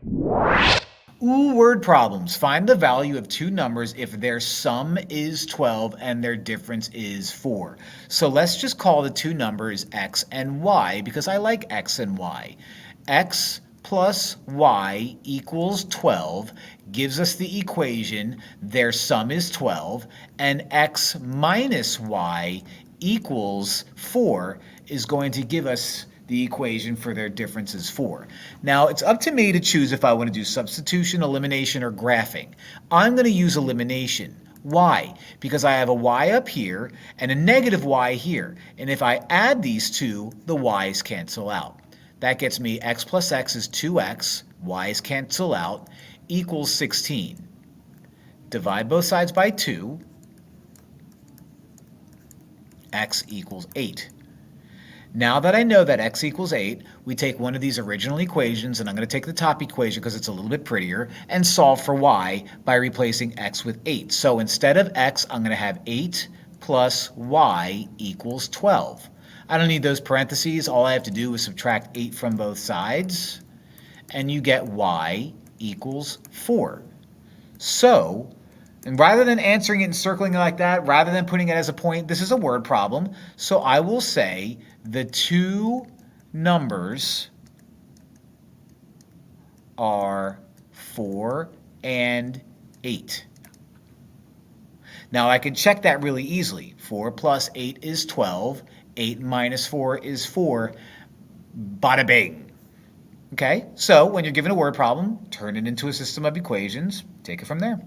Ooh, word problems. Find the value of two numbers if their sum is 12 and their difference is 4. So let's just call the two numbers x and y because I like x and y. X plus y equals 12 gives us the equation their sum is 12, and x minus y equals 4 is going to give us the equation for their difference is 4. Now, it's up to me to choose if I want to do substitution, elimination, or graphing. I'm going to use elimination. Why? Because I have a y up here and a negative y here. And if I add these two, the y's cancel out. That gets me x plus x is 2x, y's cancel out, equals 16. Divide both sides by 2, x equals 8. Now that I know that x equals 8, we take one of these original equations, and I'm going to take the top equation because it's a little bit prettier, and solve for y by replacing x with 8. So instead of x, I'm going to have 8 plus y equals 12. I don't need those parentheses. All I have to do is subtract 8 from both sides, and you get y equals 4. So, and rather than answering it and circling it like that, rather than putting it as a point, this is a word problem. So I will say the two numbers are 4 and 8. Now I can check that really easily. 4 plus 8 is 12. 8 minus 4 is 4. Bada bing. Okay, so when you're given a word problem, turn it into a system of equations. Take it from there.